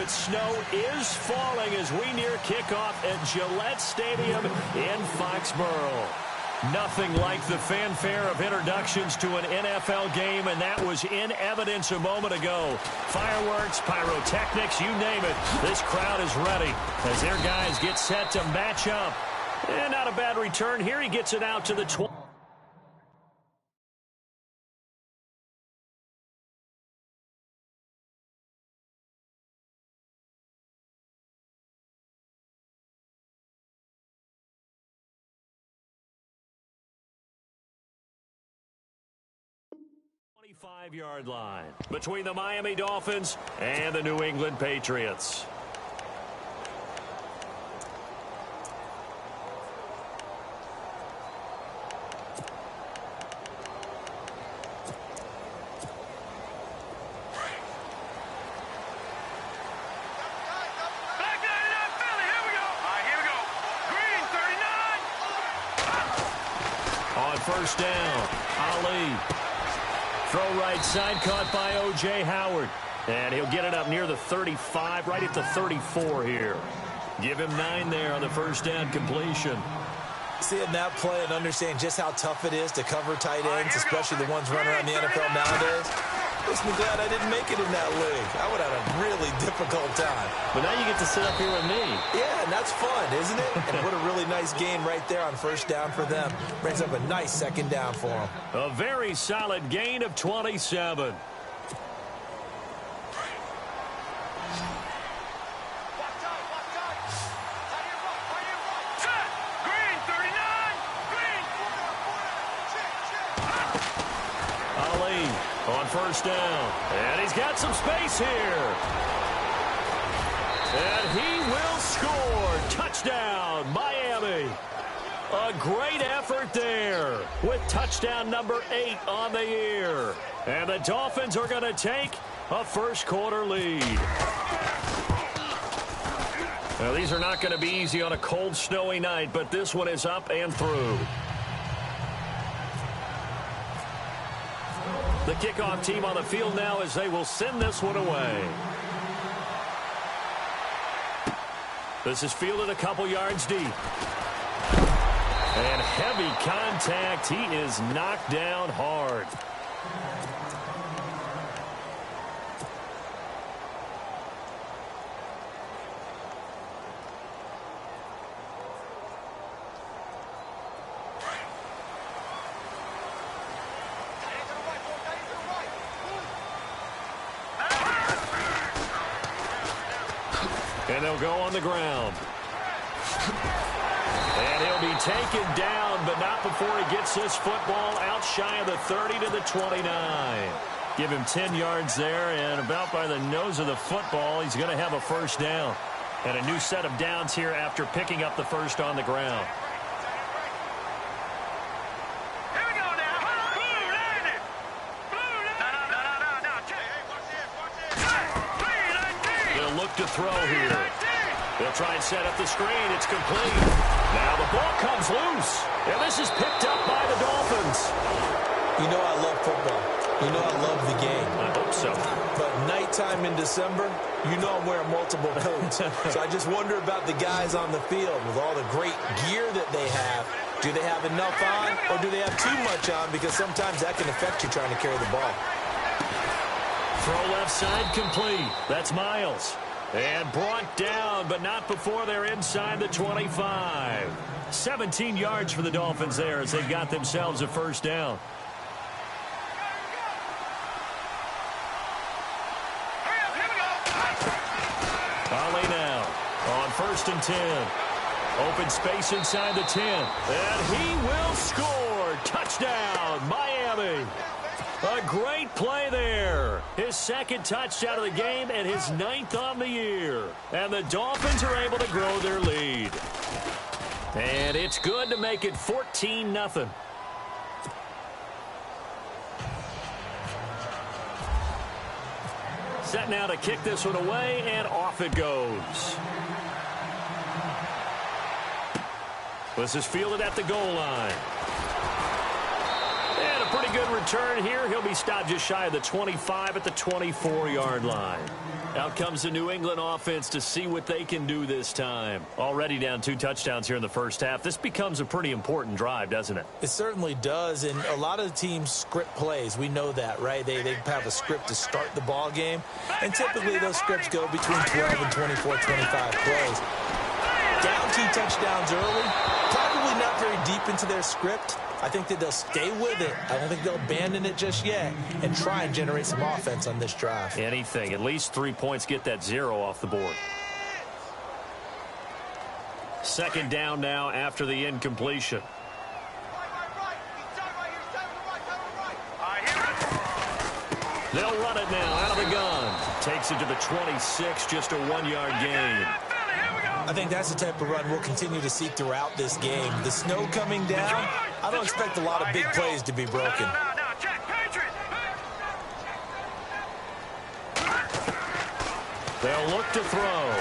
that snow is falling as we near kickoff at Gillette Stadium in Foxborough. Nothing like the fanfare of introductions to an NFL game, and that was in evidence a moment ago. Fireworks, pyrotechnics, you name it. This crowd is ready as their guys get set to match up. And not a bad return here. He gets it out to the 20. 25-yard line between the Miami Dolphins and the New England Patriots. On first down, Ali. Throw right side, caught by O.J. Howard. And he'll get it up near the 35, right at the 34 here. Give him 9 there on the first down completion. Seeing that play and understand just how tough it is to cover tight ends, especially the ones running around the NFL nowadays, makes me glad I didn't make it in that league. I would have had a really difficult time. But now you get to sit up here with me. Yeah, and that's fun, isn't it? And what a really nice gain right there on first down for them. Brings up a nice second down for them. A very solid gain of 27. On first down, and he's got some space here. And he will score. Touchdown, Miami. A great effort there with touchdown number 8 on the year. And the Dolphins are going to take a first quarter lead. Now, these are not going to be easy on a cold, snowy night, but this one is up and through. The kickoff team on the field now as they will send this one away. This is fielded a couple yards deep. And heavy contact. He is knocked down hard. And they'll go on the ground. And he'll be taken down, but not before he gets this football out shy of the 30 to the 29. Give him 10 yards there, and about by the nose of the football, he's going to have a first down. And a new set of downs here after picking up the first on the ground. To throw here. They'll try and set up the screen. It's complete. Now the ball comes loose. And this is picked up by the Dolphins. You know I love football. You know I love the game. I hope so. But nighttime in December, you know I'm wearing multiple coats. So I just wonder about the guys on the field with all the great gear that they have. Do they have enough on or do they have too much on? Because sometimes that can affect you trying to carry the ball. Throw left side complete. That's Miles. And brought down, but not before they're inside the 25. 17 yards for the Dolphins there as they've got themselves a first down. Ali now on first and 10. Open space inside the 10. And he will score. Touchdown, Miami. A great play there. His second touchdown of the game and his 9th on the year. And the Dolphins are able to grow their lead. And it's good to make it 14-0. Set now to kick this one away, and off it goes. This is fielded at the goal line. And a pretty good return here. He'll be stopped just shy of the 25 at the 24-yard line. Out comes the New England offense to see what they can do this time. Already down 2 touchdowns here in the first half. This becomes a pretty important drive, doesn't it? It certainly does, and a lot of the teams script plays. We know that, right? They have a script to start the ball game, and typically those scripts go between 12 and 24, 25 plays. Down 2 touchdowns early, probably not very deep into their script. I think that they'll stay with it. I don't think they'll abandon it just yet and try and generate some offense on this drive. Anything. At least 3 points, get that 0 off the board. Second down now after the incompletion. They'll run it now out of the gun. Takes it to the 26, just a 1-yard gain. I think that's the type of run we'll continue to see throughout this game. The snow coming down, I don't expect a lot of big plays to be broken. They'll look to throw.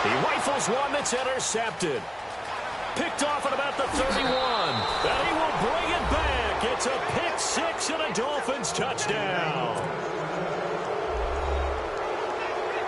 He rifles one that's intercepted. Picked off at about the 31. And he will bring it back. It's a pick 6 and a Dolphins touchdown.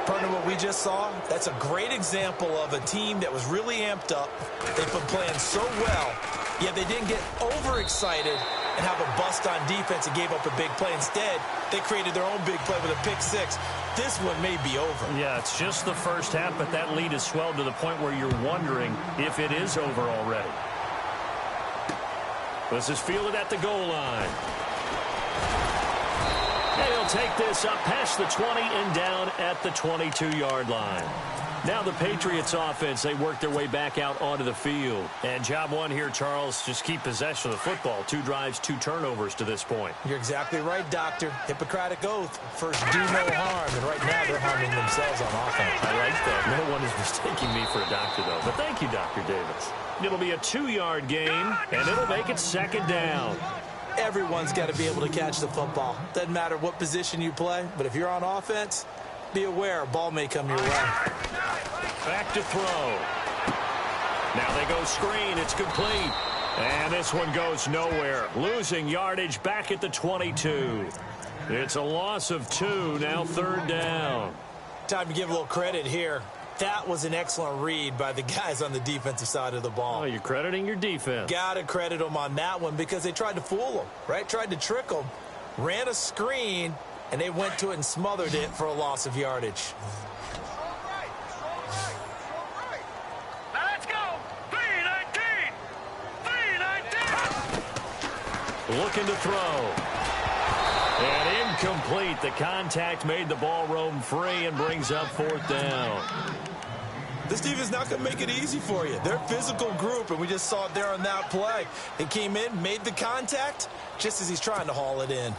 Partner, what we just saw, that's a great example of a team that was really amped up. They've been playing so well, yet they didn't get overexcited and have a bust on defense and gave up a big play. Instead, they created their own big play with a pick 6. This one may be over. Yeah, it's just the first half, but that lead has swelled to the point where you're wondering if it is over already. This is fielded at the goal line. And he'll take this up past the 20 and down at the 22-yard line. Now the Patriots offense, they work their way back out onto the field. And job one here, Charles, just keep possession of the football. 2 drives, 2 turnovers to this point. You're exactly right, Doctor. Hippocratic oath. First, do no harm. And right now, they're harming themselves on offense. I like that. No one is mistaking me for a doctor, though. But thank you, Dr. Davis. It'll be a 2-yard gain, and it'll make it second down. Everyone's got to be able to catch the football. Doesn't matter what position you play, but if you're on offense, be aware a ball may come your way. Back to throw. Now they go screen. It's complete. And this one goes nowhere. Losing yardage back at the 22. It's a loss of 2. Now 3rd down. Time to give a little credit here. That was an excellent read by the guys on the defensive side of the ball. Oh, you're crediting your defense. Got to credit them on that one because they tried to fool them, right? Tried to trick them. Ran a screen, and they went to it and smothered it for a loss of yardage. Now let's go. 3-19. 3-19. Looking to throw. And incomplete. The contact made the ball roam free and brings up 4th down. This team is not going to make it easy for you. They're a physical group, and we just saw it there on that play. He came in, made the contact, just as he's trying to haul it in.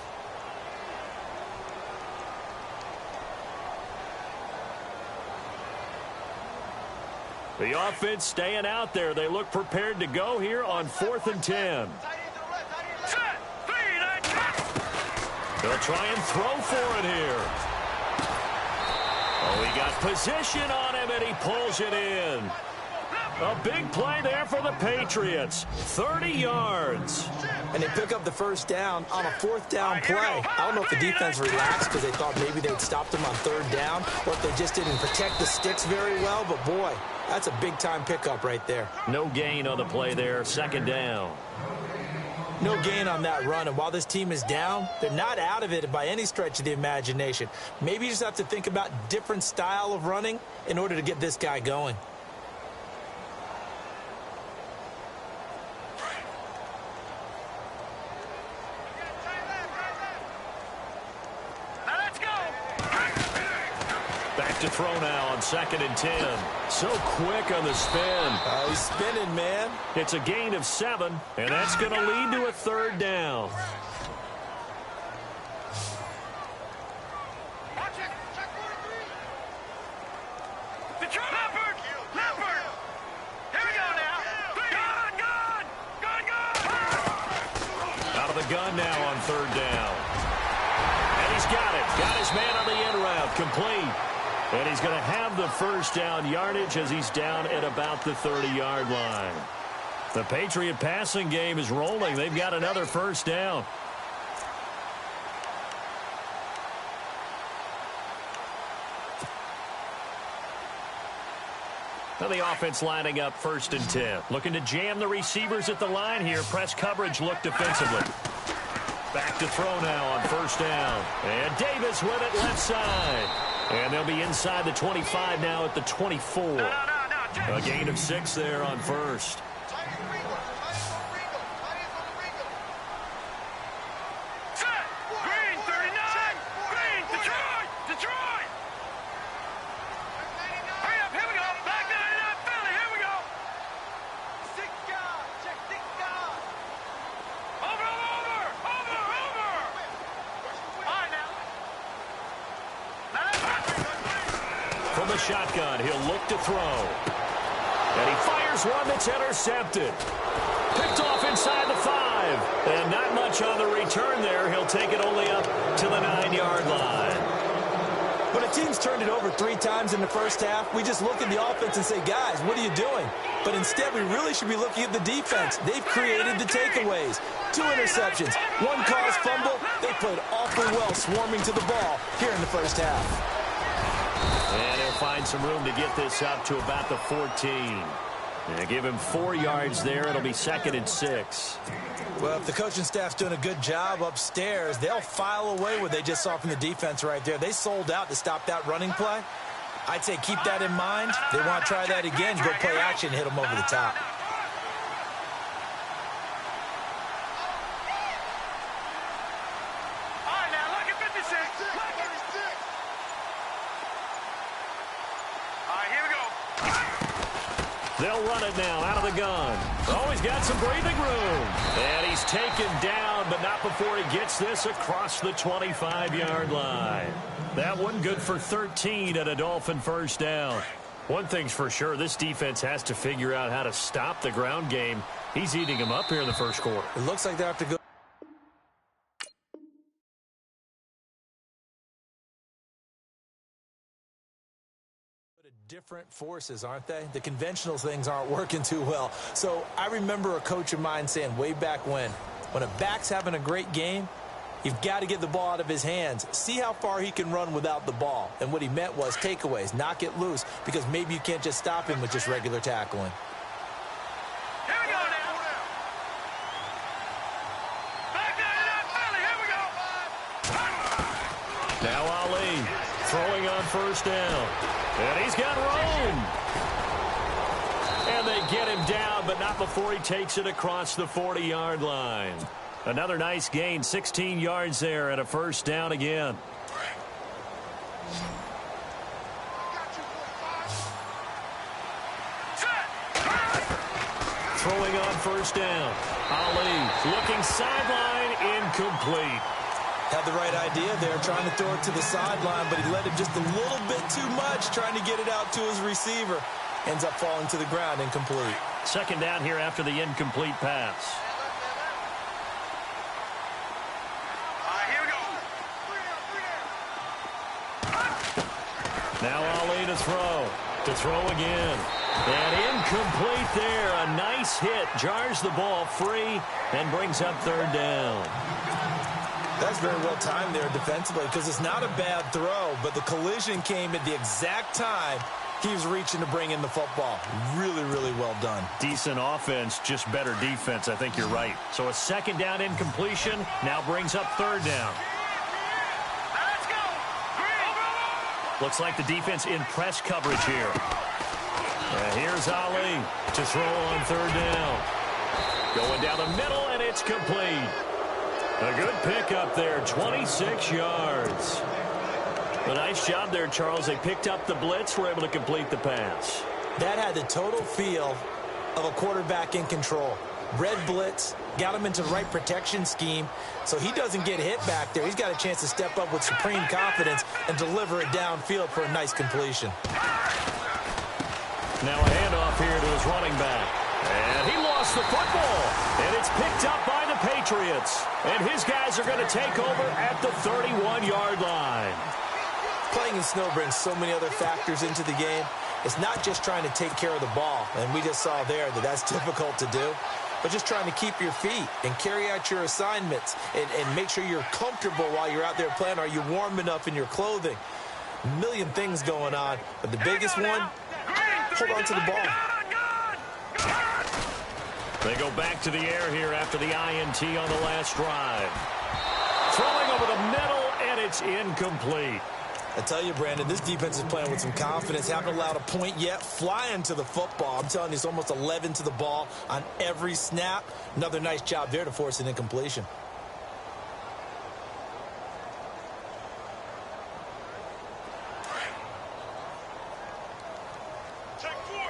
The offense staying out there. They look prepared to go here on 4th and 10. They'll try and throw for it here. Oh, he got position on him, and he pulls it in. A big play there for the Patriots. 30 yards. And they pick up the first down on a 4th down play. I don't know if the defense relaxed because they thought maybe they'd stopped them on 3rd down, or if they just didn't protect the sticks very well. But, boy, that's a big-time pickup right there. No gain on the play there. 2nd down. No gain on that run, and while this team is down, they're not out of it by any stretch of the imagination. Maybe you just have to think about different style of running in order to get this guy going. To throw now on 2nd and 10. So quick on the spin. He's spinning, man. It's a gain of 7, and that's going to lead to a 3rd down. Out of the gun now on 3rd down. And he's got it. Got his man on the end route. Complete. And he's going to have the first down yardage as he's down at about the 30-yard line. The Patriot passing game is rolling. They've got another first down. Now the offense lining up 1st and 10. Looking to jam the receivers at the line here. Press coverage look defensively. Back to throw now on 1st down. And Davis with it left side. And they'll be inside the 25 now at the 24. A gain of 6 there on 1st. From the shotgun, he'll look to throw. And he fires one that's intercepted. Picked off inside the 5. And not much on the return there. He'll take it only up to the 9-yard line. When a team's turned it over 3 times in the first half, we just look at the offense and say, guys, what are you doing? But instead, we really should be looking at the defense. They've created the takeaways. 2 interceptions, 1 caused fumble. They played awfully well swarming to the ball here in the first half. And he'll find some room to get this up to about the 14. And give him 4 yards there. It'll be 2nd and 6. Well, if the coaching staff's doing a good job upstairs, they'll file away what they just saw from the defense right there. They sold out to stop that running play. I'd say keep that in mind. They want to try that again. Go play action, hit them over the top. They'll run it now out of the gun. Oh, he's got some breathing room. And he's taken down, but not before he gets this across the 25-yard line. That one good for 13 at a Dolphin first down. One thing's for sure, this defense has to figure out how to stop the ground game. He's eating them up here in the first quarter. It looks like they have to go. Different forces, aren't they? The conventional things aren't working too well. So I remember a coach of mine saying way back when a back's having a great game, you've got to get the ball out of his hands. See how far he can run without the ball. And what he meant was takeaways, knock it loose, because maybe you can't just stop him with just regular tackling. Here we go now. Back down, here we go. Now Ali throwing on first down. And he's got room. And they get him down, but not before he takes it across the 40-yard line. Another nice gain, 16 yards there and a first down again. Throwing on first down. Ali looking sideline, incomplete. Had the right idea there, trying to throw it to the sideline, but he let it just a little bit too much, trying to get it out to his receiver. Ends up falling to the ground, incomplete. 2nd down here after the incomplete pass. Here we go. Now Ali to throw. To throw again. And incomplete there. A nice hit. Jars the ball free and brings up 3rd down. That's very well timed there defensively because it's not a bad throw, but the collision came at the exact time he was reaching to bring in the football. Really, really well done. Decent offense, just better defense. I think you're right. So a 2nd down incompletion now brings up 3rd down. Let's go. Green. Looks like the defense in press coverage here. And here's Ali to throw on 3rd down. Going down the middle, and it's complete. A good pick up there, 26 yards. A nice job there, Charles. They picked up the blitz, were able to complete the pass. That had the total feel of a quarterback in control. Red blitz, got him into the right protection scheme, so he doesn't get hit back there. He's got a chance to step up with supreme confidence and deliver it downfield for a nice completion. Now a handoff here to his running back. And he lost the football. And it's picked up by the Patriots. And his guys are going to take over at the 31-yard line. Playing in snow brings so many other factors into the game. It's not just trying to take care of the ball, and we just saw there that that's difficult to do, but just trying to keep your feet and carry out your assignments and make sure you're comfortable while you're out there playing. Are you warm enough in your clothing? A million things going on, but the biggest one, hold on to the ball. They go back to the air here after the INT on the last drive. Throwing over the middle, and it's incomplete. I tell you, Brandon, this defense is playing with some confidence. Haven't allowed a point yet. Flying to the football. I'm telling you, it's almost 11 to the ball on every snap. Another nice job there to force an incompletion. Check four.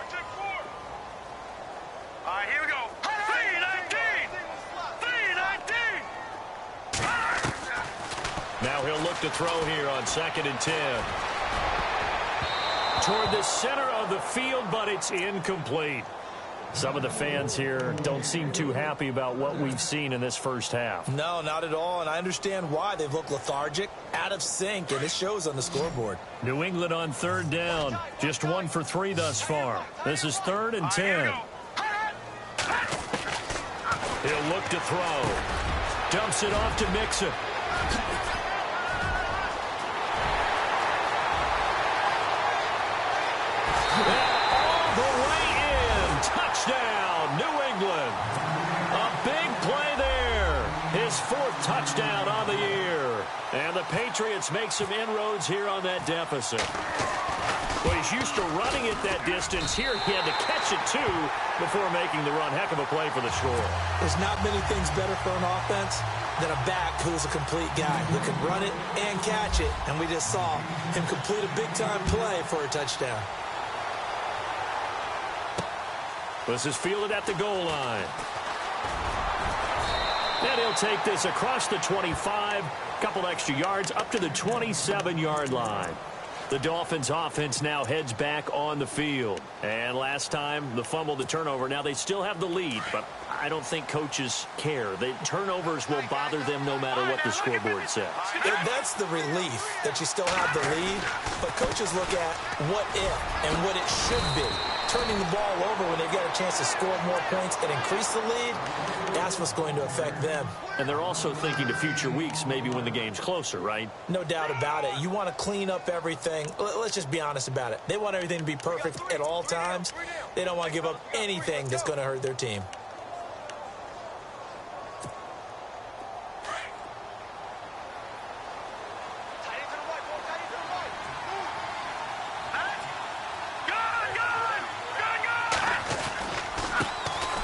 All right, here we go. 3-19. Now he'll look to throw here on 2nd and 10. Toward the center of the field, but it's incomplete. Some of the fans here don't seem too happy about what we've seen in this first half. No, not at all, and I understand why. They've looked lethargic, out of sync, and it shows on the scoreboard. New England on 3rd down. Just 1 for 3 thus far. This is 3rd and 10. He'll look to throw. Dumps it off to Mixon. All the way in. Touchdown, New England. A big play there. His 4th touchdown on the year. And the Patriots make some inroads here on that deficit. Well, he's used to running it that distance. Here he had to catch it, too, before making the run. Heck of a play for the score. There's not many things better for an offense than a back who's a complete guy who can run it and catch it. And we just saw him complete a big-time play for a touchdown. This is fielded at the goal line. And he'll take this across the 25, couple extra yards up to the 27-yard line. The Dolphins offense now heads back on the field. And last time, the fumble, the turnover. Now they still have the lead, but I don't think coaches care. The turnovers will bother them no matter what the scoreboard says. That's the relief that you still have the lead, but coaches look at what if and what it should be. Turning the ball over when they've got a chance to score more points and increase the lead, that's what's going to affect them. And they're also thinking to future weeks, maybe when the game's closer, right? No doubt about it. You want to clean up everything. Let's just be honest about it. They want everything to be perfect at all times. They don't want to give up anything that's going to hurt their team.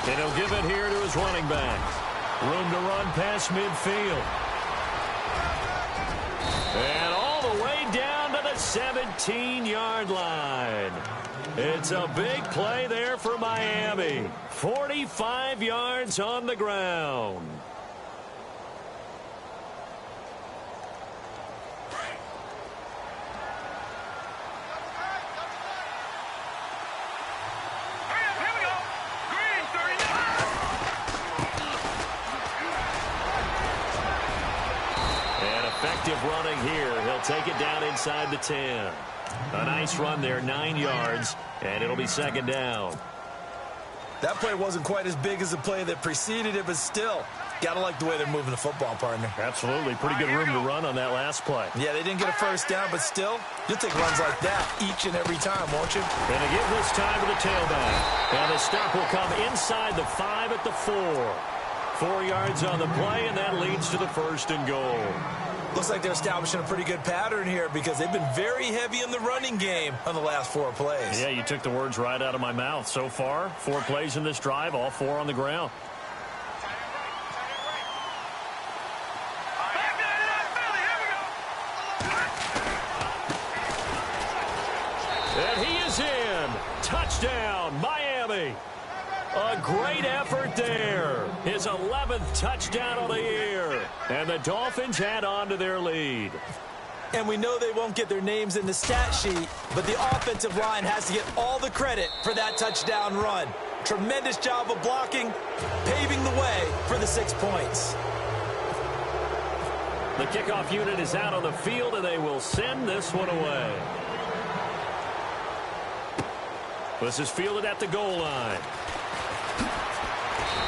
And he'll give it here to his running back. Room to run past midfield. And all the way down to the 17-yard line. It's a big play there for Miami. 45 yards on the ground. Effective running here. He'll take it down inside the 10. A nice run there, 9 yards, and it'll be 2nd down. That play wasn't quite as big as the play that preceded it, but still, gotta like the way they're moving the football, partner. Absolutely. Pretty good room to run on that last play. Yeah, they didn't get a first down, but still, you'll take runs like that each and every time, won't you? And to give this time to the tailback. And the stop will come inside the 5 at the 4. 4 yards on the play, and that leads to the 1st and goal. Looks like they're establishing a pretty good pattern here because they've been very heavy in the running game on the last 4 plays. Yeah, you took the words right out of my mouth. So far, 4 plays in this drive, all 4 on the ground. And he is in. Touchdown, Miami. A great effort there. His 11th touchdown of the year. And the Dolphins add on to their lead. And we know they won't get their names in the stat sheet, but the offensive line has to get all the credit for that touchdown run. Tremendous job of blocking, paving the way for the 6 points. The kickoff unit is out on the field, and they will send this one away. This is fielded at the goal line.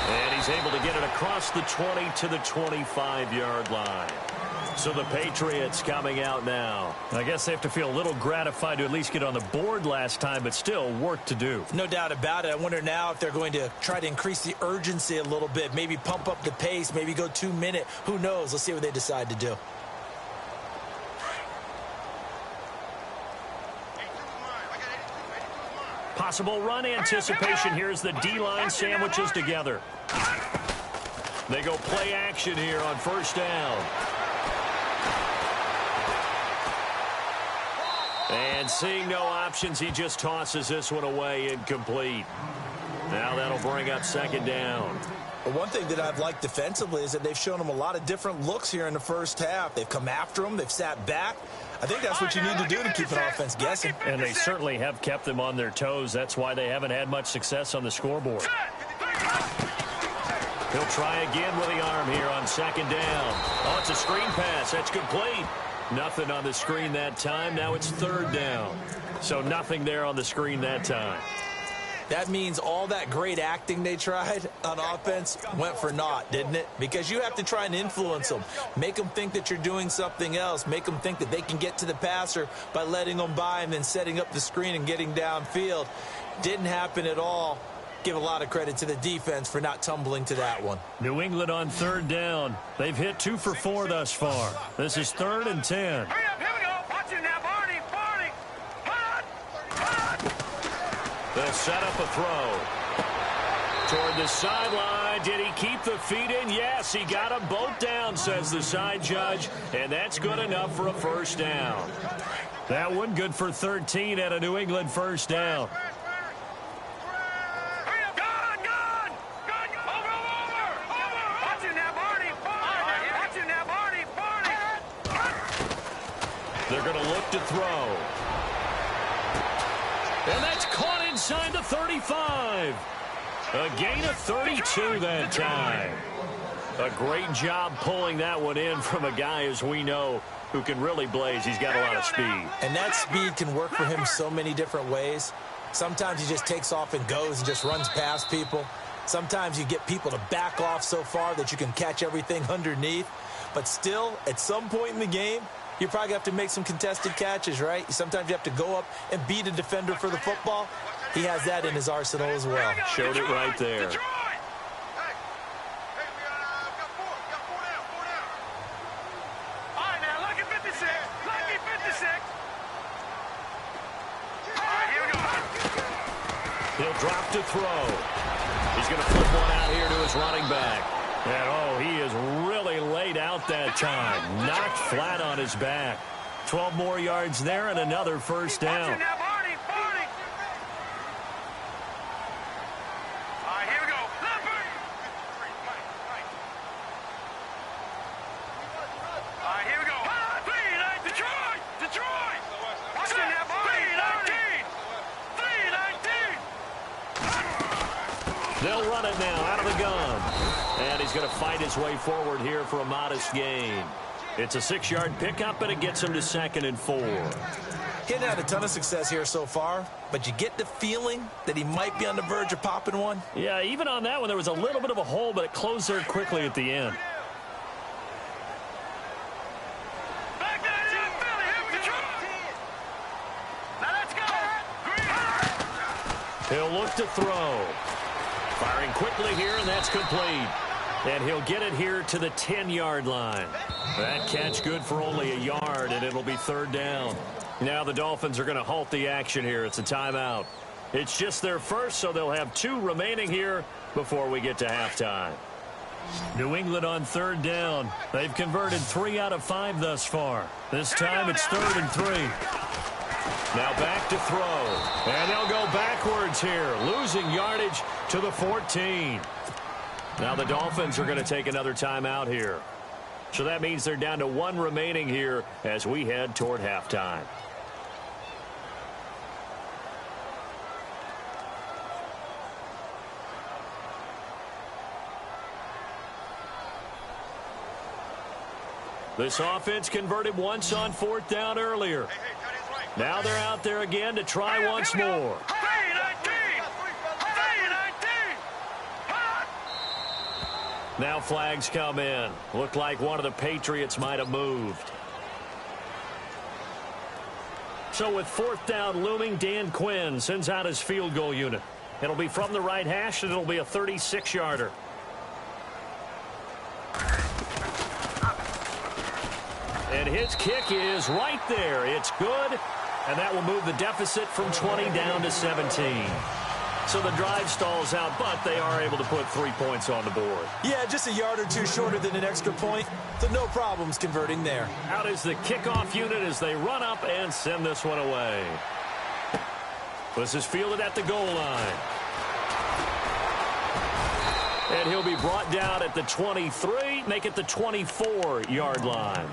And he's able to get it across the 20 to the 25-yard line. So the Patriots coming out now. I guess they have to feel a little gratified to at least get on the board last time, but still work to do. No doubt about it. I wonder now if they're going to try to increase the urgency a little bit, maybe pump up the pace, maybe go 2 minute. Who knows? Let's see what they decide to do. Possible run anticipation here as the D-line sandwiches together. They go play action here on first down. And seeing no options, he just tosses this one away incomplete. Now that'll bring up second down. But one thing that I've liked defensively is that they've shown them a lot of different looks here in the first half. They've come after them. They've sat back. I think that's what you need to do to keep an offense guessing. And they certainly have kept them on their toes. That's why they haven't had much success on the scoreboard. He'll try again with the arm here on second down. Oh, it's a screen pass. That's complete. Nothing on the screen that time. Now it's third down. So nothing there on the screen that time. That means all that great acting they tried on offense went for naught, didn't it? Because you have to try and influence them. Make them think that you're doing something else. Make them think that they can get to the passer by letting them by and then setting up the screen and getting downfield. Didn't happen at all. Give a lot of credit to the defense for not tumbling to that one. New England on third down. They've hit 2 for 4 thus far. This is 3rd and 10. Hurry up, here we go. Watch it now, Barney. They'll set up a throw. Toward the sideline. Did he keep the feet in? Yes, he got them both down, says the side judge. And that's good enough for a first down. That one good for 13 at a New England first down. They're going to look to throw. And that's caught inside the 35. A gain of 32 that time. A great job pulling that one in from a guy, as we know, who can really blaze. He's got a lot of speed. And that speed can work for him so many different ways. Sometimes he just takes off and goes and just runs past people. Sometimes you get people to back off so far that you can catch everything underneath. But still, at some point in the game, you probably have to make some contested catches, right? Sometimes you have to go up and beat a defender for the football. He has that in his arsenal as well. Showed it right there. All right, now, lucky 56. Lucky 56. All right, here we go. He'll drop to throw. He's going to flip one out here to his running back. And, oh, he is really laid out that time. Knocked flat on his back. 12 more yards there and another first down. Now, Barney. All right, here we go. Leopard. All right, here we go. Detroit. Watch it now, Barney. 319. They'll run it now out of the gun. And he's going to fight his way forward here for a modest gain. It's a 6-yard pickup, and it gets him to 2nd and 4. He hasn't had a ton of success here so far, but you get the feeling that he might be on the verge of popping one. Yeah, even on that one, there was a little bit of a hole, but it closed there quickly at the end. Back that in, Philly. Here we go. Now let's go. He'll look to throw. Firing quickly here, and that's complete. And he'll get it here to the 10-yard line. That catch good for only a yard, and it'll be 3rd down. Now the Dolphins are going to halt the action here. It's a timeout. It's just their first, so they'll have 2 remaining here before we get to halftime. New England on 3rd down. They've converted 3 out of 5 thus far. This time it's 3rd and 3. Now back to throw. And they'll go backwards here, losing yardage to the 14. Now the Dolphins are going to take another timeout here. So that means they're down to 1 remaining here as we head toward halftime. This offense converted once on 4th down earlier. Now they're out there again to try once more. 319. Now flags come in. Looked like one of the Patriots might have moved. So with 4th down looming, Dan Quinn sends out his field goal unit. It'll be from the right hash, and it'll be a 36-yarder. And his kick is right there. It's good, and that will move the deficit from 20 down to 17. So the drive stalls out, but they are able to put 3 points on the board. Yeah, just a yard or two shorter than an extra point, so no problems converting there. Out is the kickoff unit as they run up and send this one away. This is fielded at the goal line. And he'll be brought down at the 23, make it the 24-yard line.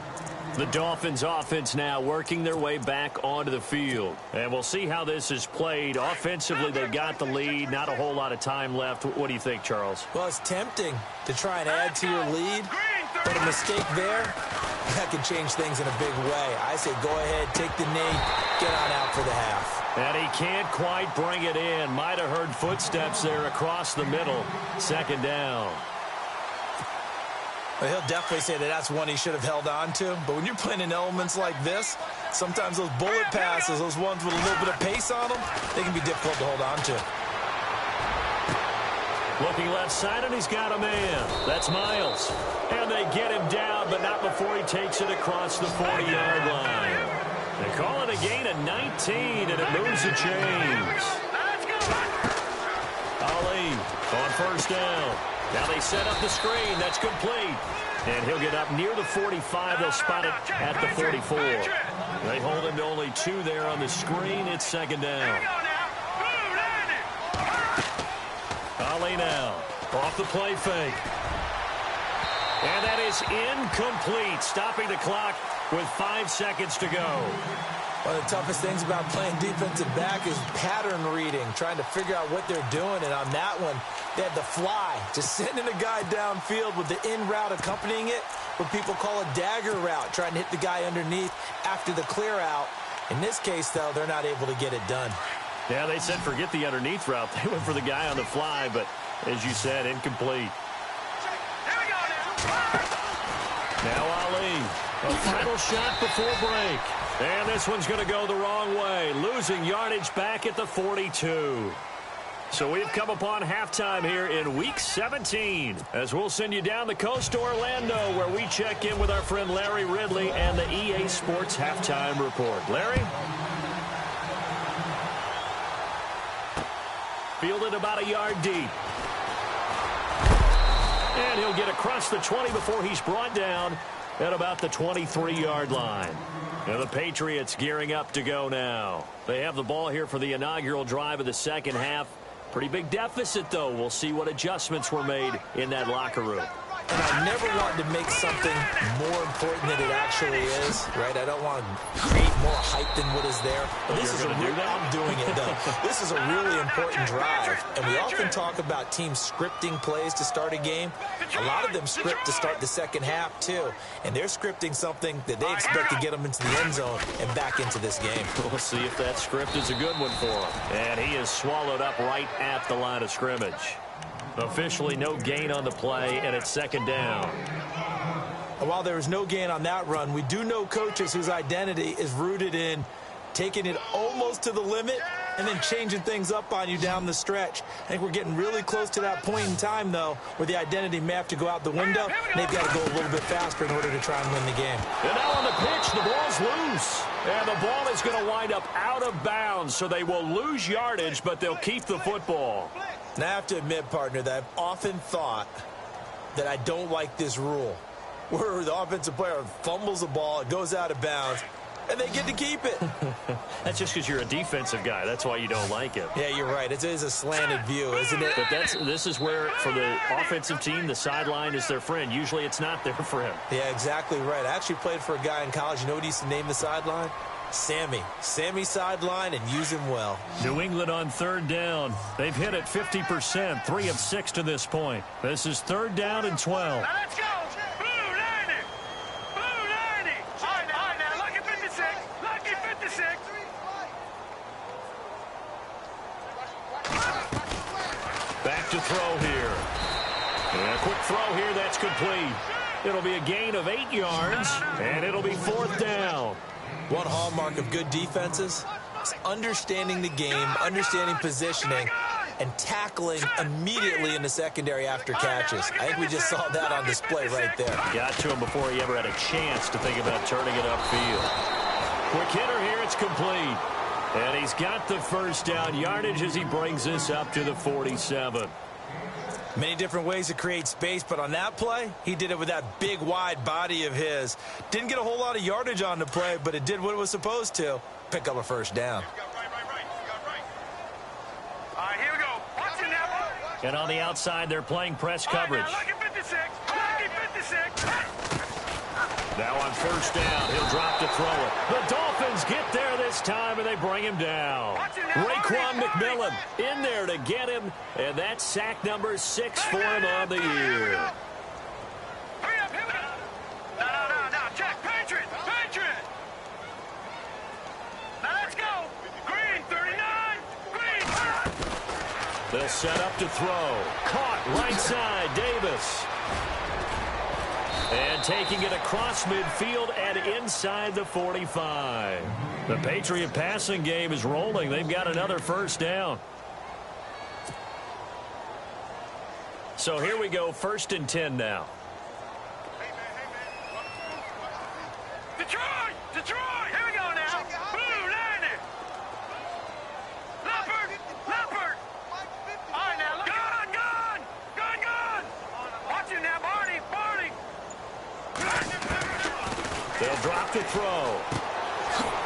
The Dolphins offense now working their way back onto the field. And we'll see how this is played. Offensively, they've got the lead. Not a whole lot of time left. What do you think, Charles? Well, it's tempting to try and add to your lead, but a mistake there, that can change things in a big way. I say go ahead, take the knee, get on out for the half. And he can't quite bring it in. Might have heard footsteps there across the middle. 2nd down. Well, he'll definitely say that that's one he should have held on to. But when you're playing in elements like this, sometimes those bullet passes, those ones with a little bit of pace on them, they can be difficult to hold on to. Looking left side, and he's got a man. That's Miles. And they get him down, but not before he takes it across the 40-yard line. They call it a gain of 19, and it moves the chains. Ali on 1st down. Now they set up the screen. That's complete. And he'll get up near the 45. They'll spot it at the 44. They hold him to only 2 there on the screen. It's 2nd down. Ali now off the play fake. And that is incomplete, stopping the clock with 5 seconds to go. One of the toughest things about playing defensive back is pattern reading, trying to figure out what they're doing. And on that one, they had the fly, just sending a guy downfield with the in route accompanying it, what people call a dagger route, trying to hit the guy underneath after the clear out. In this case, though, they're not able to get it done. Yeah, they said forget the underneath route. They went for the guy on the fly, but as you said, incomplete. Now Ali, a final shot before break. And this one's going to go the wrong way, losing yardage back at the 42. So we've come upon halftime here in Week 17, as we'll send you down the coast to Orlando, where we check in with our friend Larry Ridley and the EA Sports Halftime Report. Larry? Fielded about a yard deep. And he'll get across the 20 before he's brought down at about the 23-yard line. And the Patriots gearing up to go now. They have the ball here for the inaugural drive of the 2nd half. Pretty big deficit, though. We'll see what adjustments were made in that locker room. And I never wanted to make something more important than it actually is, right? I don't want to create more hype than what is there. But this is I'm doing it, though. This is a really important drive. And we often talk about teams scripting plays to start a game. A lot of them script to start the 2nd half, too. And they're scripting something that they expect to get them into the end zone and back into this game. We'll see if that script is a good one for him. And he is swallowed up right at the line of scrimmage. Officially no gain on the play, and it's 2nd down. While there is no gain on that run, we do know coaches whose identity is rooted in taking it almost to the limit and then changing things up on you down the stretch. I think we're getting really close to that point in time, though, where the identity may have to go out the window, and they've got to go a little bit faster in order to try and win the game. And now on the pitch, the ball's loose. And the ball is going to wind up out of bounds, so they will lose yardage, but they'll keep the football. And I have to admit, partner, that I've often thought that I don't like this rule, where the offensive player fumbles the ball, it goes out of bounds, and they get to keep it. That's just because you're a defensive guy. That's why you don't like it. Yeah, you're right. It is a slanted view, isn't it? But this is where, for the offensive team, the sideline is their friend. Usually it's not there for him. Yeah, exactly right. I actually played for a guy in college. You know what he used to name the sideline? Sammy. Sammy sideline, and use him well. New England on 3rd down. They've hit it 50%, 3 of 6 to this point. This is 3rd down and 12. Now let's go. Blue 90. Blue 90. All right, now. Lucky 56. Lucky 56. Back to throw here. And a quick throw here, that's complete. It'll be a gain of 8 yards, and it'll be 4th down. One hallmark of good defenses is understanding the game, understanding positioning, and tackling immediately in the secondary after catches. I think we just saw that on display right there. Got to him before he ever had a chance to think about turning it upfield. Quick hitter here, it's complete. And he's got the first down yardage as he brings this up to the 47. Many different ways to create space, but on that play, he did it with that big, wide body of his. Didn't get a whole lot of yardage on the play, but it did what it was supposed to. Pick up a first down. And on the outside, they're playing press coverage. Now on first down, he'll drop to throw it. The Dolphins get there this time, and they bring him down. Raekwon McMillan in there to get him, and that's sack number 6 for him on the year. Check, Patriot. Now let's go. Green, 39. Green. They'll set up to throw. Caught right side, Davis. And taking it across midfield and inside the 45. The Patriot passing game is rolling. They've got another first down. So here we go, 1st and 10 now. Detroit, here we go now. Blue, 90. Leopard. All right, now, look. Gun. Watch it now, Barney. They'll drop to throw.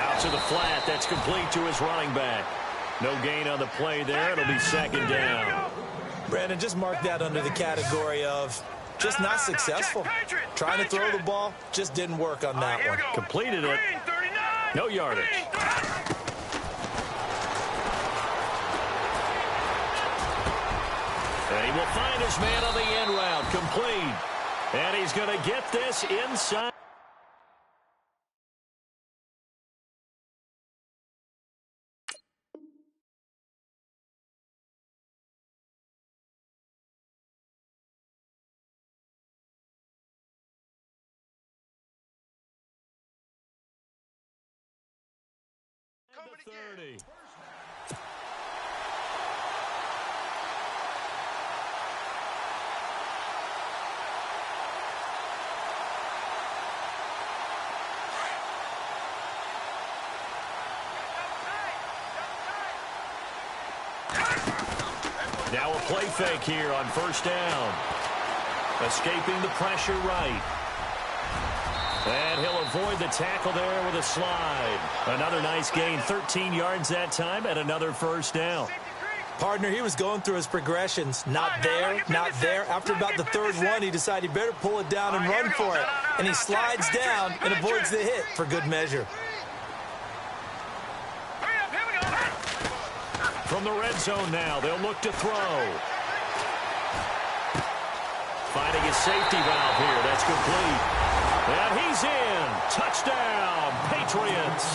Out to the flat. That's complete to his running back. No gain on the play there. It'll be 2nd down. Brandon, just mark that under the category of just not successful. Trying to throw the ball just didn't work on that one. Completed it. No yardage. And he will find his man on the end route. Complete. And he's going to get this inside. The 30. Now a play fake here on first down. Escaping the pressure right. And he'll avoid the tackle there with a slide. Another nice gain, 13 yards that time, and another first down. Partner, he was going through his progressions. Not there, not there. After about the 3rd one, he decided he better pull it down and run for it. And he slides down and avoids the hit for good measure. From the red zone now, they'll look to throw. Finding his safety valve here. That's complete. And he's in. Touchdown, Patriots.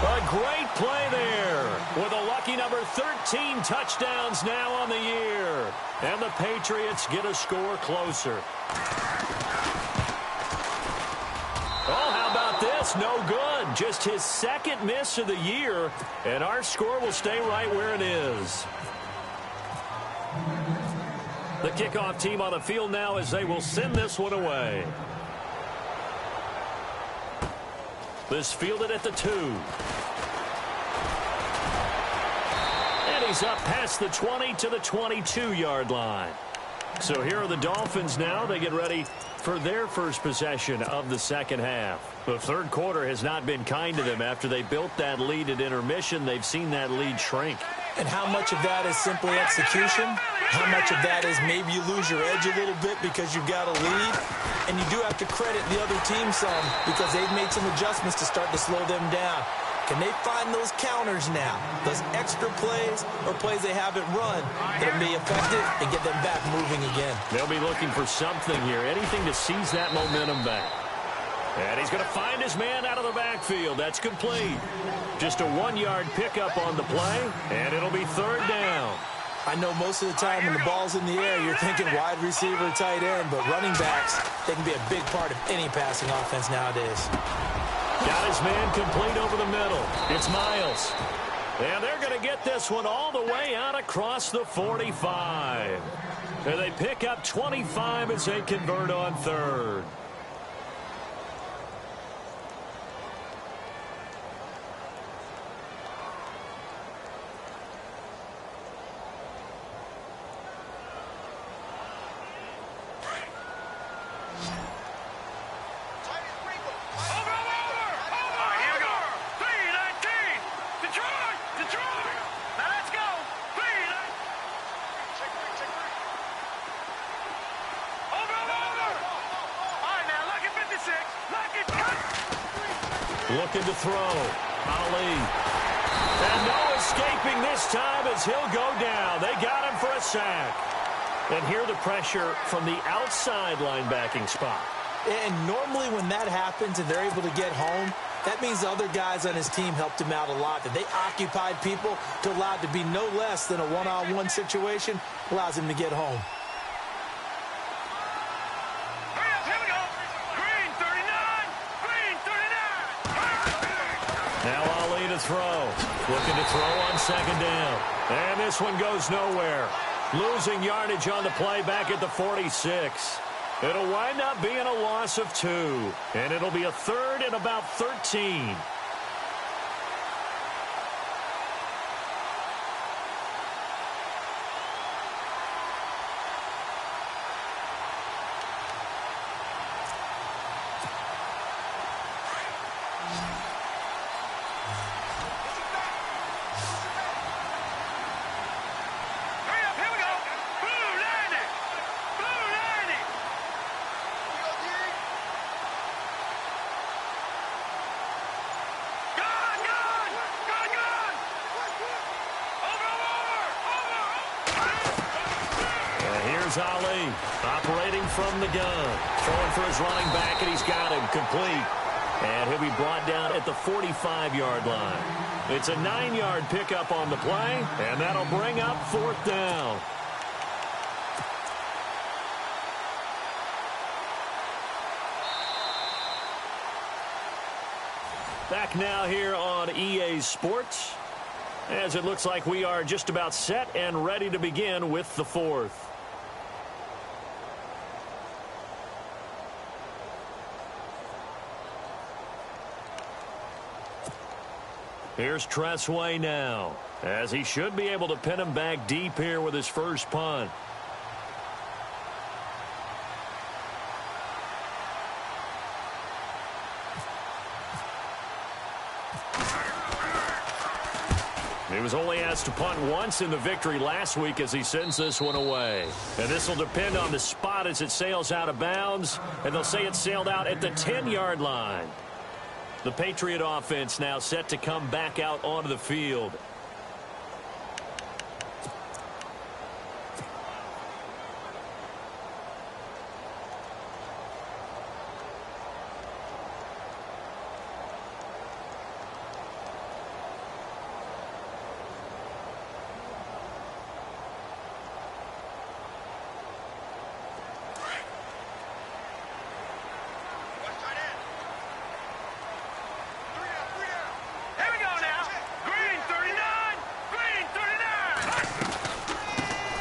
A great play there with a lucky number 13 touchdowns now on the year. And the Patriots get a score closer. Oh, how about this? No good. Just his 2nd miss of the year. And our score will stay right where it is. The kickoff team on the field now as they will send this one away. This fielded at the 2. And he's up past the 20 to the 22-yard line. So here are the Dolphins now. They get ready for their first possession of the second half. The 3rd quarter has not been kind to them. After they built that lead at intermission, they've seen that lead shrink. And how much of that is simply execution? How much of that is maybe you lose your edge a little bit because you've got a lead? And you do have to credit the other team some because they've made some adjustments to start to slow them down. Can they find those counters now, those extra plays or plays they haven't run that'll be effective and get them back moving again? They'll be looking for something here, anything to seize that momentum back. And he's going to find his man out of the backfield. That's complete. Just a 1-yard pickup on the play, and it'll be 3rd down. I know most of the time when the ball's in the air, you're thinking wide receiver, tight end, but running backs, they can be a big part of any passing offense nowadays. Got his man complete over the middle. It's Miles. And they're going to get this one all the way out across the 45. And they pick up 25 as they convert on third. Looking to throw. Ali. And no escaping this time as he'll go down. They got him for a sack. And here the pressure from the outside linebacking spot. And normally when that happens and they're able to get home, that means the other guys on his team helped him out a lot. That they occupied people to allow it to be no less than a one-on-one situation, allows him to get home. Now Ali to throw. Looking to throw on second down. And this one goes nowhere. Losing yardage on the play back at the 46. It'll wind up being a loss of 2. And it'll be a third and about 13. Ali operating from the gun. Throwing for his running back, and he's got him complete. And he'll be brought down at the 45-yard line. It's a 9-yard pickup on the play, and that'll bring up fourth down. Back now here on EA Sports, as it looks like we are just about set and ready to begin with the fourth. Here's Tressway now, as he should be able to pin him back deep here with his first punt. He was only asked to punt once in the victory last week as he sends this one away. And this will depend on the spot as it sails out of bounds, and they'll say it sailed out at the 10-yard line. The Patriot offense now set to come back out onto the field.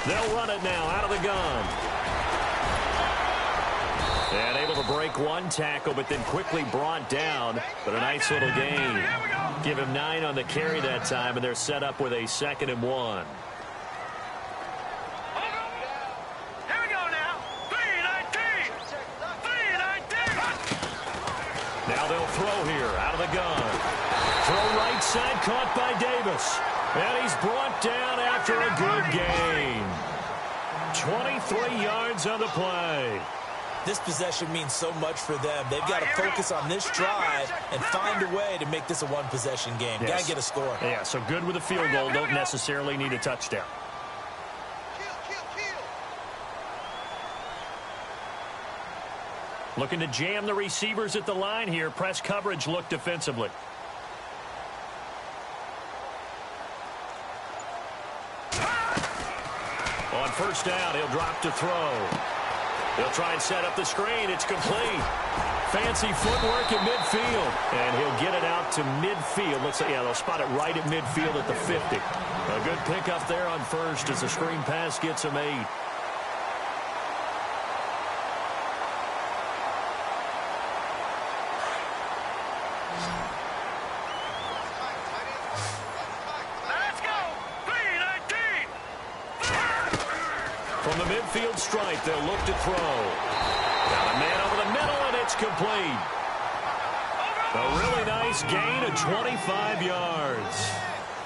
They'll run it now out of the gun. And able to break one tackle, but then quickly brought down. But a nice little gain. Give him 9 on the carry that time, and they're set up with a 2nd and 1. Here we go now. 3-19. 3-19. Now they'll throw here out of the gun. Throw right side, caught by Davis. And he's brought down after a good gain. 23 yards on the play. This possession means so much for them. They've got to focus on this drive and find a way to make this a one-possession game. Yes. Got to get a score. Yeah, so good with a field goal. Don't necessarily need a touchdown. Looking to jam the receivers at the line here. Press coverage look defensively. On first down, he'll drop to throw. He'll try and set up the screen. It's complete. Fancy footwork in midfield. And he'll get it out to midfield. Let's say, yeah, they'll spot it right at midfield at the 50. A good pickup there on first as the screen pass gets him 8. From the midfield stripe, they'll look to throw. Got a man over the middle, and it's complete. A really nice gain of 25 yards.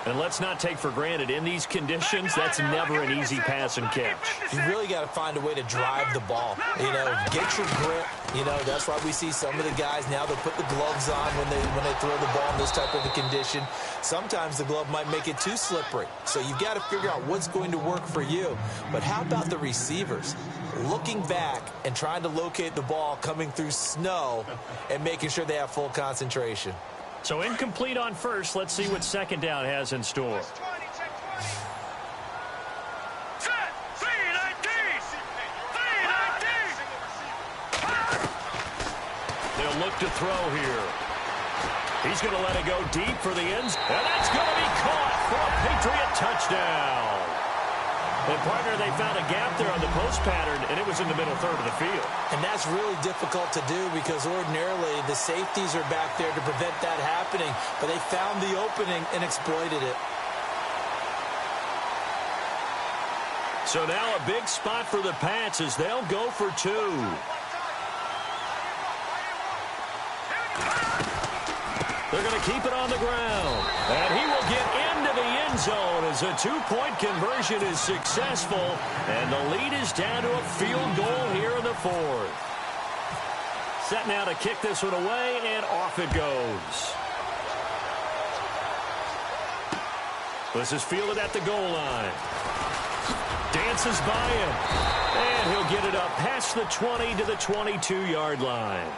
And let's not take for granted, in these conditions, that's never an easy pass and catch. You really got to find a way to drive the ball. You know, get your grip. You know, that's why we see some of the guys now, they'll put the gloves on when they throw the ball in this type of a condition. Sometimes the glove might make it too slippery. So you've got to figure out what's going to work for you. But how about the receivers? Looking back and trying to locate the ball coming through snow and making sure they have full concentration. So incomplete on first. Let's see what second down has in store. They'll look to throw here. He's going to let it go deep for the ends. And that's going to be caught for a Patriot touchdown. And, partner, they found a gap there on the post pattern, and it was in the middle third of the field. And that's really difficult to do because ordinarily the safeties are back there to prevent that happening. But they found the opening and exploited it. So now a big spot for the Pats as they'll go for 2. They're going to keep it on the ground. And he will get into the end zone as a 2-point conversion is successful. And the lead is down to a field goal here in the 4th. Set now to kick this one away, and off it goes. This is fielded at the goal line. Dances by him. And he'll get it up past the 20 to the 22-yard line.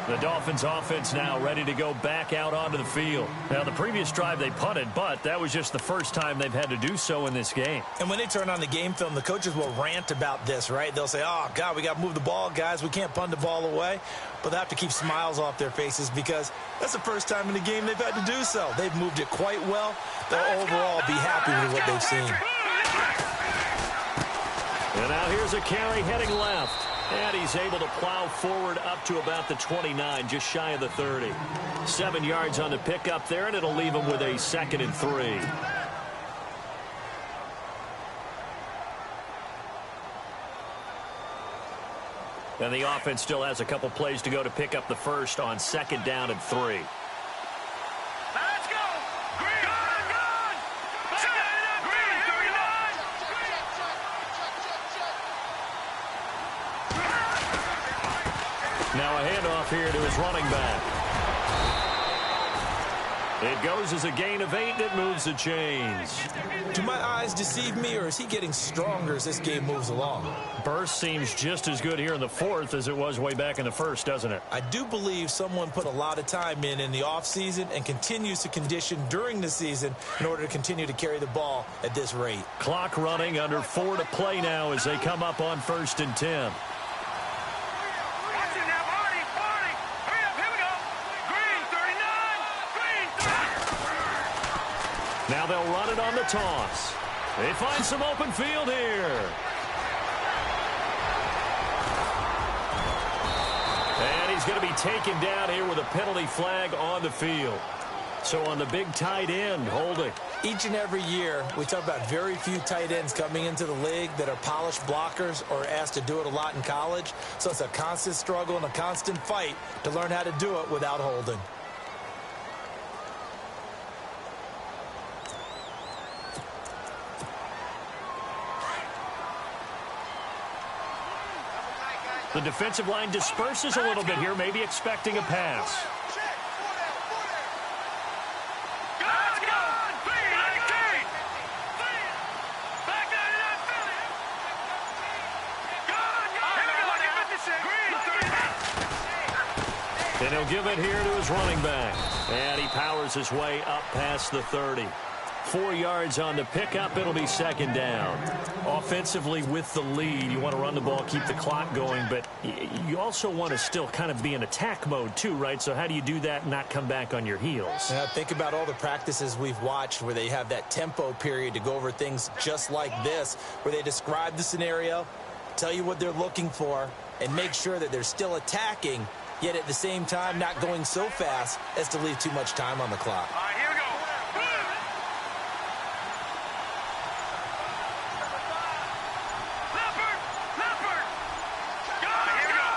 The Dolphins offense now ready to go back out onto the field. Now, the previous drive they punted, but that was just the first time they've had to do so in this game. And when they turn on the game film, the coaches will rant about this, right? They'll say, oh, God, we got to move the ball, guys. We can't punt the ball away. But they have to keep smiles off their faces because that's the first time in the game they've had to do so. They've moved it quite well. They'll overall be happy with what they've seen. And now here's a carry heading left. And he's able to plow forward up to about the 29, just shy of the 30. 7 yards on the pickup there, and it'll leave him with a 2nd and 3. And the offense still has a couple plays to go to pick up the first on 2nd down and 3. Now a handoff here to his running back. It goes as a gain of 8, and it moves the chains. Do my eyes deceive me, or is he getting stronger as this game moves along? Burst seems just as good here in the 4th as it was way back in the 1st, doesn't it? I do believe someone put a lot of time in the offseason and continues to condition during the season in order to continue to carry the ball at this rate. Clock running, under 4 to play now as they come up on 1st and 10. Now they'll run it on the toss. They find some open field here. And he's going to be taken down here with a penalty flag on the field. So on the big tight end, holding. Each and every year, we talk about very few tight ends coming into the league that are polished blockers or asked to do it a lot in college. So it's a constant struggle and a constant fight to learn how to do it without holding. The defensive line disperses a little bit here, maybe expecting a pass. And he'll give it here to his running back. And he powers his way up past the 30. 4 yards on the pickup. It'll be second down. Offensively with the lead, you want to run the ball, keep the clock going, but you also want to still kind of be in attack mode too, right? So how do you do that and not come back on your heels? Yeah, think about all the practices we've watched where they have that tempo period to go over things just like this, where they describe the scenario, tell you what they're looking for, and make sure that they're still attacking, yet at the same time not going so fast as to leave too much time on the clock. All right, here we go. Leopard. Here we go.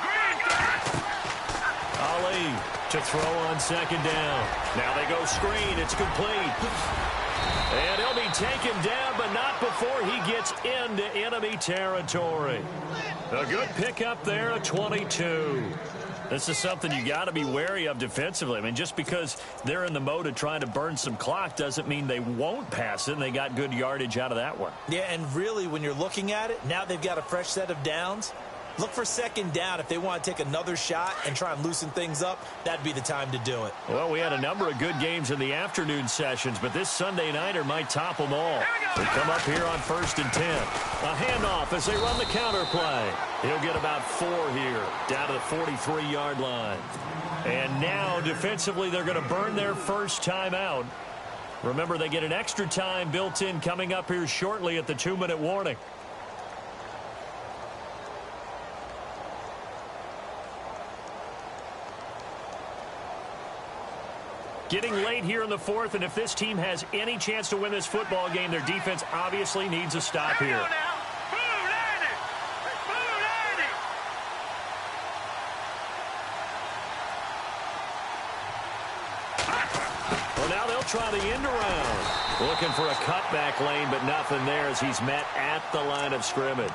Green. Ali to throw on second down. Now they go screen. It's complete. And he'll be taken down, but not before he gets into enemy territory. A good pickup there at 22. This is something you got to be wary of defensively. I mean, just because they're in the mode of trying to burn some clock doesn't mean they won't pass it, and they got good yardage out of that one. Yeah, and really, when you're looking at it, now they've got a fresh set of downs. Look for second down. If they want to take another shot and try and loosen things up, that'd be the time to do it. Well, we had a number of good games in the afternoon sessions, but this Sunday nighter might top them all. They come up here on 1st and 10. A handoff as they run the counter play. He'll get about 4 here, down to the 43-yard line. And now, defensively, they're going to burn their first timeout. Remember, they get an extra time built in coming up here shortly at the 2-minute warning. Getting late here in the 4th, and if this team has any chance to win this football game, their defense obviously needs a stop here. Well, now they'll try the end around. Looking for a cutback lane, but nothing there as he's met at the line of scrimmage.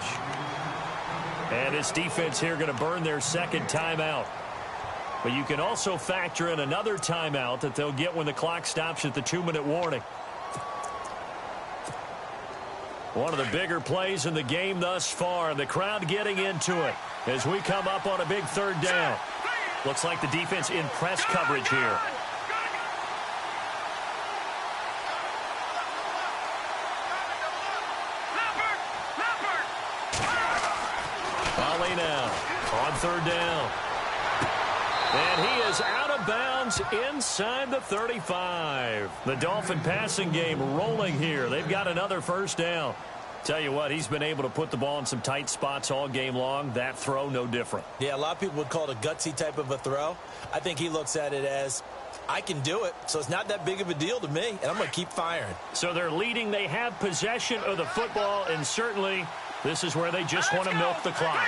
And this defense here going to burn their second timeout. But you can also factor in another timeout that they'll get when the clock stops at the 2-minute warning. One of the bigger plays in the game thus far. The crowd getting into it as we come up on a big 3rd down. Looks like the defense in press coverage here. Ali now on 3rd down. And he is out of bounds inside the 35. The Dolphin passing game rolling here. They've got another first down. Tell you what, he's been able to put the ball in some tight spots all game long. That throw, no different. Yeah, a lot of people would call it a gutsy type of a throw. I think he looks at it as, I can do it, so it's not that big of a deal to me, and I'm going to keep firing. So they're leading. They have possession of the football, and certainly this is where they just want to milk the clock.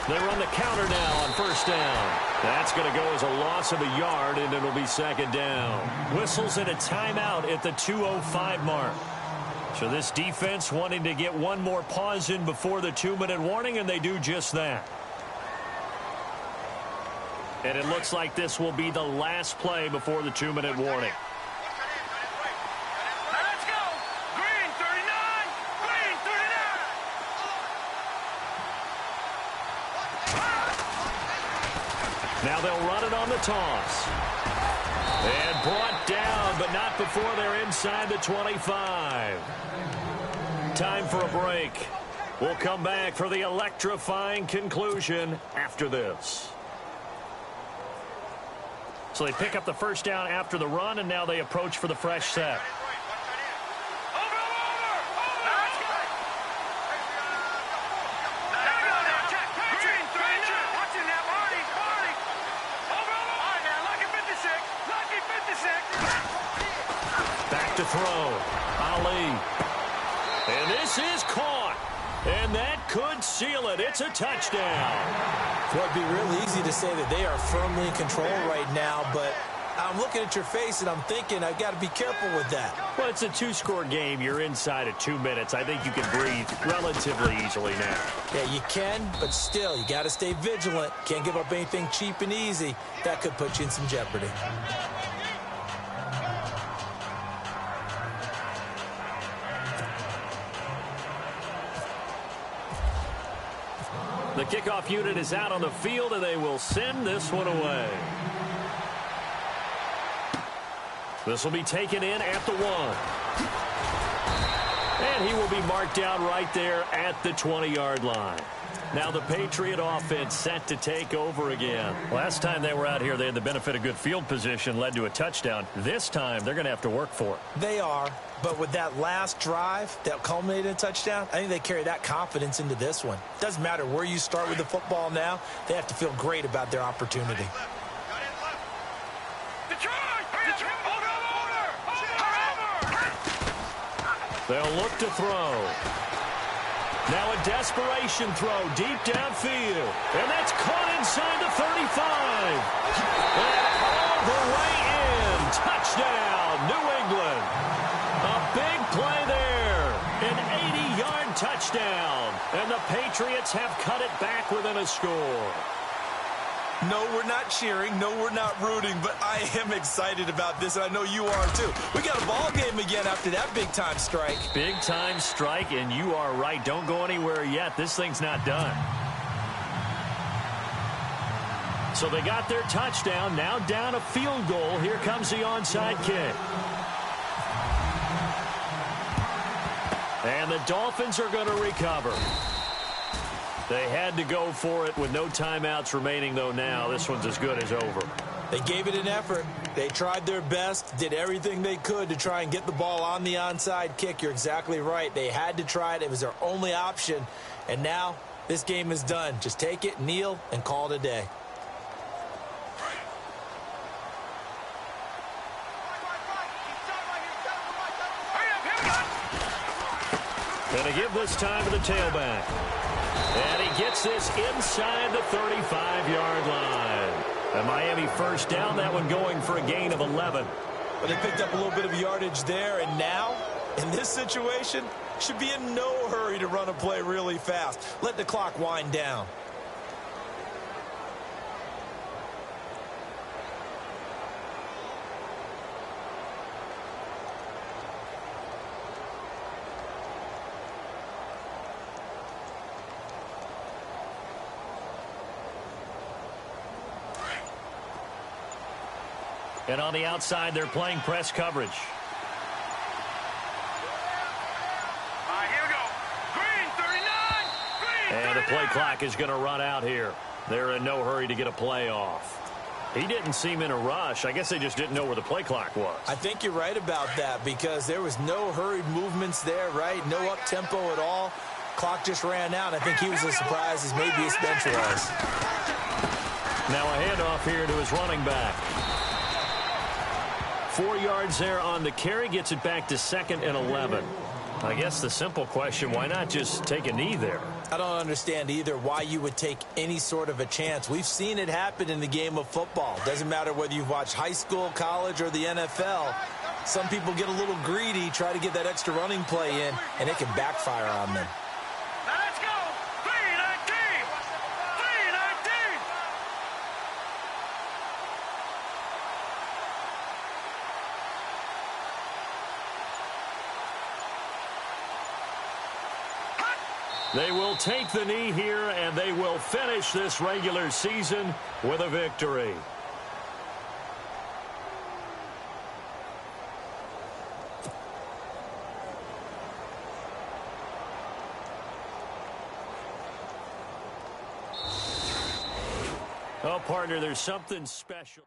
They run the counter now on 1st down. That's going to go as a loss of a yard, and it'll be second down. Whistles and a timeout at the 2:05 mark. So this defense wanting to get one more pause in before the 2-minute warning, and they do just that. And it looks like this will be the last play before the 2-minute warning. Let's go. Green 39. Green 39. Now they'll run it on the toss. And brought down, but not before they're inside the 25. Time for a break. We'll come back for the electrifying conclusion after this. So they pick up the first down after the run, and now they approach for the fresh set. Back to throw. Ali. And this is caught. And that could seal it. It's a touchdown. Well, it'd be real easy to say that they are firmly in control right now, but I'm looking at your face and I'm thinking I've got to be careful with that. Well, it's a 2-score game. You're inside at 2 minutes. I think you can breathe relatively easily now. Yeah, you can, but still, you got to stay vigilant. Can't give up anything cheap and easy. That could put you in some jeopardy. The kickoff unit is out on the field, and they will send this one away. This will be taken in at the 1. And he will be marked down right there at the 20-yard line. Now the Patriot offense set to take over again. Last time they were out here, they had the benefit of good field position, led to a touchdown. This time, they're going to have to work for it. They are, but with that last drive that culminated in a touchdown, I think they carry that confidence into this one. Doesn't matter where you start with the football now, they have to feel great about their opportunity. They'll look to throw. Now a desperation throw deep downfield. And that's caught inside the 35. And all the way in. Touchdown, New England. A big play there. An 80-yard touchdown. And the Patriots have cut it back within a score. No, we're not cheering. No, we're not rooting. But I am excited about this, and I know you are too. We got a ball game again after that big-time strike. Big-time strike, and you are right. Don't go anywhere yet. This thing's not done. So they got their touchdown. Now down a field goal. Here comes the onside kick. And the Dolphins are going to recover. They had to go for it with no timeouts remaining, though, now. This one's as good as over. They gave it an effort. They tried their best, did everything they could to try and get the ball on the onside kick. You're exactly right. They had to try it. It was their only option. And now this game is done. Just take it, kneel, and call it a day. Going to give this time to the tailback. And he gets this inside the 35-yard line. And Miami first down, that one going for a gain of 11. But they picked up a little bit of yardage there, and now, in this situation, should be in no hurry to run a play really fast. Let the clock wind down. And on the outside, they're playing press coverage. All right, here we go. Green, 39. Green, And the 39. play clock is going to run out here. They're in no hurry to get a play off. He didn't seem in a rush. I guess they just didn't know where the play clock was. I think you're right about that because there was no hurried movements there, right? No up-tempo at all. Clock just ran out. I think he was as surprised as maybe his bench was. Now a handoff here to his running back. 4 yards there on the carry, gets it back to 2nd and 11. I guess the simple question, why not just take a knee there? I don't understand either why you would take any sort of a chance. We've seen it happen in the game of football. Doesn't matter whether you've watched high school, college, or the NFL. Some people get a little greedy, try to get that extra running play in, and it can backfire on them. Now let's go. 319. 319. They will take the knee here, and they will finish this regular season with a victory. Oh, partner, there's something special.